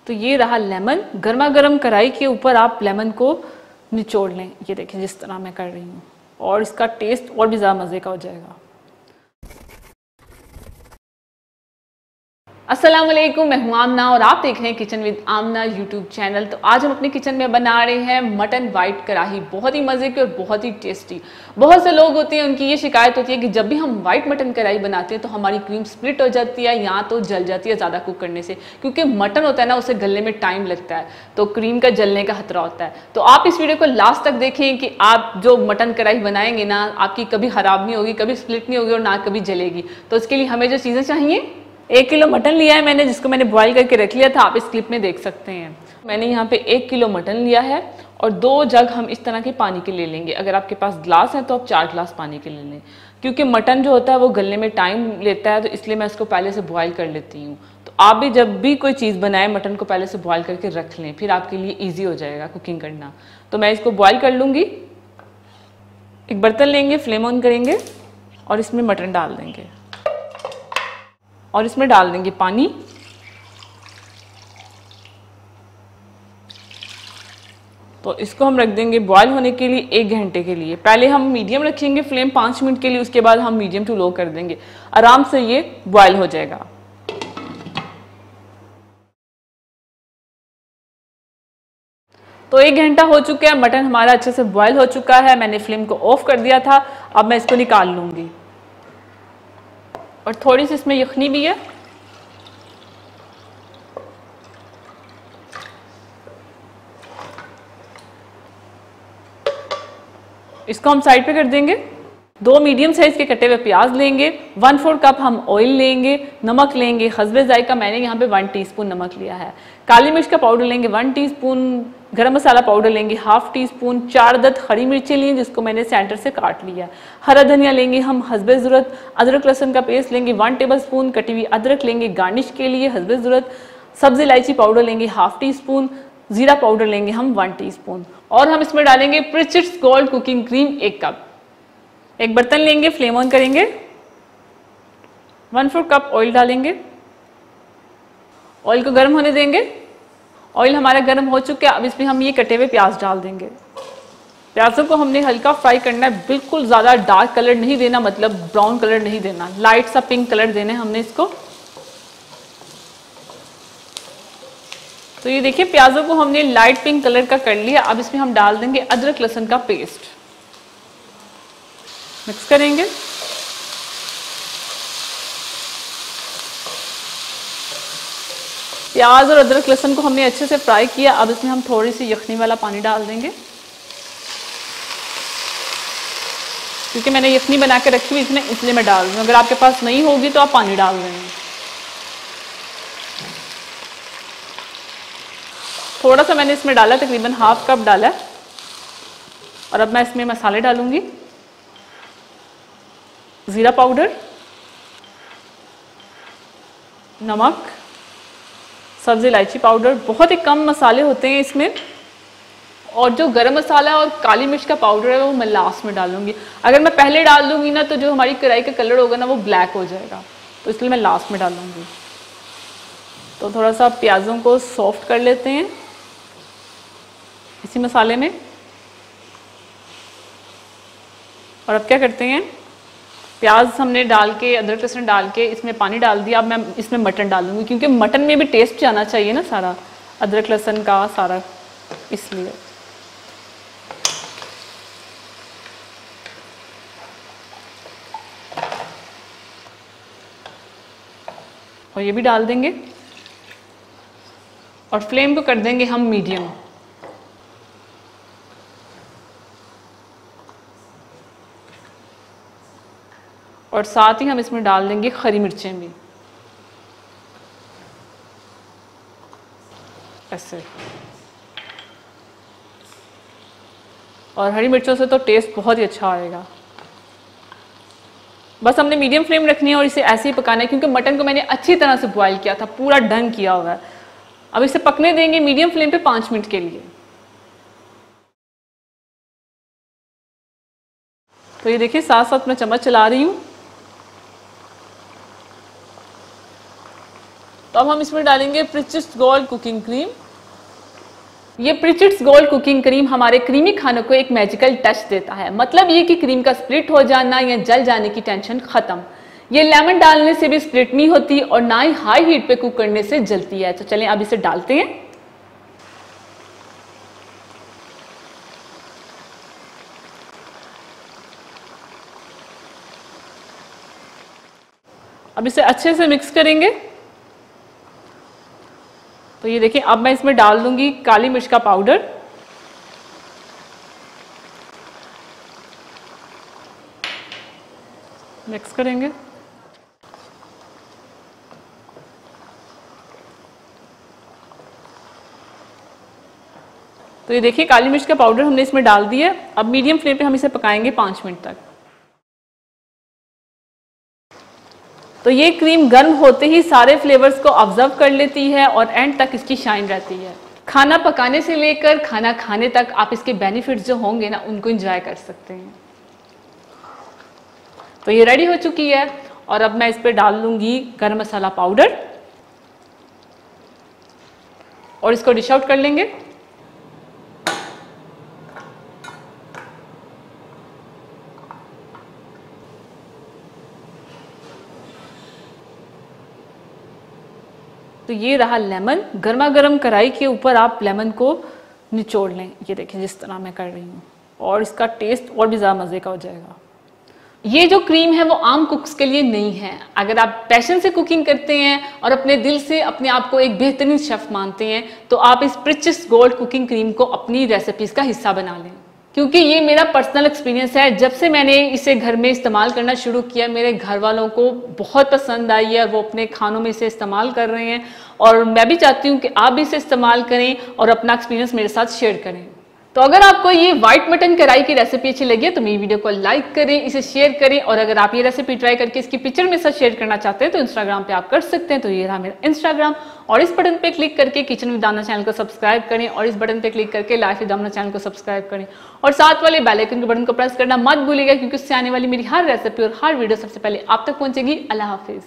तो ये रहा लेमन। गर्मा गर्म कढ़ाई के ऊपर आप लेमन को निचोड़ लें, ये देखिए जिस तरह मैं कर रही हूँ, और इसका टेस्ट और भी ज़्यादा मज़े का हो जाएगा। अस्सलाम वालेकुम, मैं हूं आमना और आप देख रहे हैं kitchen with Amna YouTube channel. तो आज हम अपने किचन में बना रहे हैं मटन वाइट कढ़ाई, बहुत ही मज़े की और बहुत ही टेस्टी। बहुत से लोग होते हैं, उनकी ये शिकायत होती है कि जब भी हम वाइट मटन कढ़ाई बनाते हैं तो हमारी क्रीम स्प्लिट हो जाती है या तो जल जाती है ज़्यादा कुक करने से, क्योंकि मटन होता है ना, उसे गलने में टाइम लगता है, तो क्रीम का जलने का खतरा होता है। तो आप इस वीडियो को लास्ट तक देखें कि आप जो मटन कढ़ाई बनाएंगे ना, आपकी कभी ख़राब नहीं होगी, कभी स्प्लिट नहीं होगी और ना कभी जलेगी। तो इसके लिए हमें जो चीज़ें चाहिए, 1 किलो मटन लिया है मैंने, जिसको मैंने बॉईल करके रख लिया था, आप इस क्लिप में देख सकते हैं। मैंने यहाँ पे 1 किलो मटन लिया है और 2 जग हम इस तरह के पानी के ले लेंगे। अगर आपके पास ग्लास है तो आप 4 ग्लास पानी के ले लें, क्योंकि मटन जो होता है वो गलने में टाइम लेता है, तो इसलिए मैं इसको पहले से बॉयल कर लेती हूँ। तो आप भी जब भी कोई चीज़ बनाए, मटन को पहले से बॉयल करके रख लें, फिर आपके लिए ईजी हो जाएगा कुकिंग करना। तो मैं इसको बॉयल कर लूँगी। एक बर्तन लेंगे, फ्लेम ऑन करेंगे और इसमें मटन डाल देंगे और इसमें डाल देंगे पानी। तो इसको हम रख देंगे बॉयल होने के लिए 1 घंटे के लिए। पहले हम मीडियम रखेंगे फ्लेम 5 मिनट के लिए, उसके बाद हम मीडियम टू लो कर देंगे, आराम से ये बॉयल हो जाएगा। तो 1 घंटा हो चुका है, मटन हमारा अच्छे से बॉयल हो चुका है। मैंने फ्लेम को ऑफ कर दिया था, अब मैं इसको निकाल लूंगी। और थोड़ी सी इसमें यखनी भी है, इसको हम साइड पे कर देंगे। 2 मीडियम साइज के कटे हुए प्याज लेंगे, 1/4 कप हम ऑयल लेंगे, नमक लेंगे हस्बे जायका, मैंने यहाँ पे 1 टीस्पून नमक लिया है। काली मिर्च का पाउडर लेंगे 1 टीस्पून, गरम मसाला पाउडर लेंगे 1/2 टीस्पून, 4 अदद हरी मिर्चें ली जिसको मैंने सेंटर से काट लिया। हरा धनिया लेंगे हम हस्बे ज़रूरत, अदरक लहसुन का पेस्ट लेंगे 1 टेबल स्पून, कटी हुई अदरक लेंगे गार्निश के लिए हस्बे ज़रूरत, सब्ज़ी इलायची पाउडर लेंगे 1/2 टीस्पून, जीरा पाउडर लेंगे हम 1 टीस्पून, और हम इसमें डालेंगे प्रिचिट्स गोल्ड कुकिंग क्रीम 1 कप। एक बर्तन लेंगे, फ्लेम ऑन करेंगे, 1/4 कप ऑयल डालेंगे, ऑयल को गर्म होने देंगे। ऑयल हमारा गर्म हो चुका है, अब इसमें हम ये कटे हुए प्याज डाल देंगे। प्याजों को हमने हल्का फ्राई करना है, बिल्कुल ज़्यादा डार्क कलर नहीं देना, मतलब ब्राउन कलर नहीं देना, लाइट सा पिंक कलर देना है हमने इसको। तो ये देखिए प्याजों को हमने लाइट पिंक कलर का कर लिया। अब इसमें हम डाल देंगे अदरक लहसुन का पेस्ट, मिक्स करेंगे। प्याज और अदरक लहसुन को हमने अच्छे से फ्राई किया। अब इसमें हम थोड़ी सी यखनी वाला पानी डाल देंगे, क्योंकि मैंने यखनी बना के रखी हुई इसमें, इसलिए मैं डाल रही हूँ। अगर आपके पास नहीं होगी तो आप पानी डाल देंगे। थोड़ा सा मैंने इसमें डाला, तकरीबन 1/2 कप डाला है। और अब मैं इसमें मसाले डालूंगी, जीरा पाउडर, नमक, सब्ज़ी इलायची पाउडर, बहुत ही कम मसाले होते हैं इसमें। और जो गरम मसाला और काली मिर्च का पाउडर है वो मैं लास्ट में डालूंगी। अगर मैं पहले डाल दूंगी ना तो जो हमारी कढ़ाई का कलर होगा ना वो ब्लैक हो जाएगा, तो इसलिए मैं लास्ट में डालूंगी। तो थोड़ा सा प्याज़ों को सॉफ्ट कर लेते हैं इसी मसाले में। और अब क्या करते हैं, प्याज हमने डाल के, अदरक लहसुन डाल के इसमें पानी डाल दिया। अब मैं इसमें मटन डालूंगी, क्योंकि मटन में भी टेस्ट जाना चाहिए ना सारा, अदरक लहसुन का सारा, इसलिए। और ये भी डाल देंगे और फ्लेम को कर देंगे हम मीडियम। और साथ ही हम इसमें डाल देंगे हरी मिर्चें भी, ऐसे। और हरी मिर्चों से तो टेस्ट बहुत ही अच्छा आएगा। बस हमने मीडियम फ्लेम रखनी है और इसे ऐसे ही पकाना है, क्योंकि मटन को मैंने अच्छी तरह से बॉईल किया था, पूरा डन किया हुआ है। अब इसे पकने देंगे मीडियम फ्लेम पे 5 मिनट के लिए। तो ये देखिए साथ साथ मैं चम्मच चला रही हूँ। तो अब हम इसमें डालेंगे प्रिचिस्ट गोल्ड कुकिंग क्रीम। ये प्रिचिट्स गोल्ड कुकिंग क्रीम हमारे क्रीमी खानों को एक मैजिकल टच देता है। मतलब ये कि क्रीम का स्प्लिट हो जाना या जल जाने की टेंशन खत्म। ये लेमन डालने से भी स्प्लिट नहीं होती और ना ही हाई हीट पे कुक करने से जलती है। तो चलें अब इसे डालते हैं। अब इसे अच्छे से मिक्स करेंगे। तो ये देखिए, अब मैं इसमें डाल दूंगी काली मिर्च का पाउडर, मिक्स करेंगे। तो ये देखिए, काली मिर्च का पाउडर हमने इसमें डाल दिया। अब मीडियम फ्लेम पे हम इसे पकाएंगे 5 मिनट तक। तो ये क्रीम गर्म होते ही सारे फ्लेवर्स को ऑब्जर्व कर लेती है और एंड तक इसकी शाइन रहती है। खाना पकाने से लेकर खाना खाने तक आप इसके बेनिफिट्स जो होंगे ना, उनको एंजॉय कर सकते हैं। तो ये रेडी हो चुकी है और अब मैं इस पर डाल लूंगी गरम मसाला पाउडर और इसको डिश आउट कर लेंगे। तो ये रहा लेमन। गर्मा गर्म कढ़ाई के ऊपर आप लेमन को निचोड़ लें। ये देखिए जिस तरह मैं कर रही हूँ, और इसका टेस्ट और भी ज़्यादा मज़े का हो जाएगा। ये जो क्रीम है वो आम कुक्स के लिए नहीं है। अगर आप पैशन से कुकिंग करते हैं और अपने दिल से अपने आप को एक बेहतरीन शेफ मानते हैं तो आप इस प्रिचिस्ट गोल्ड कुकिंग क्रीम को अपनी रेसिपीज़ का हिस्सा बना लें। क्योंकि ये मेरा पर्सनल एक्सपीरियंस है। जब से मैंने इसे घर में इस्तेमाल करना शुरू किया, मेरे घर वालों को बहुत पसंद आई है और वो अपने खानों में इसे इस्तेमाल कर रहे हैं। और मैं भी चाहती हूँ कि आप भी इसे इस्तेमाल करें और अपना एक्सपीरियंस मेरे साथ शेयर करें। तो अगर आपको ये व्हाइट मटन कढ़ाई की रेसिपी अच्छी लगी है तो मेरी वीडियो को लाइक करें, इसे शेयर करें। और अगर आप ये रेसिपी ट्राई करके इसकी पिक्चर मेरे साथ शेयर करना चाहते हैं तो इंस्टाग्राम पे आप कर सकते हैं। तो ये रहा मेरा इंस्टाग्राम, और इस बटन पे क्लिक करके किचन विद आमना चैनल को सब्सक्राइब करें, और इस बटन पे क्लिक करके लाइफ विद आमना चैनल को सब्सक्राइब करें, और साथ वाले बेल आइकन के बटन को प्रेस करना मत भूलिएगा, क्योंकि उससे आने वाली मेरी हर रेसिपी और हर वीडियो सबसे पहले आप तक पहुंचेगी। अल्लाह हाफिज।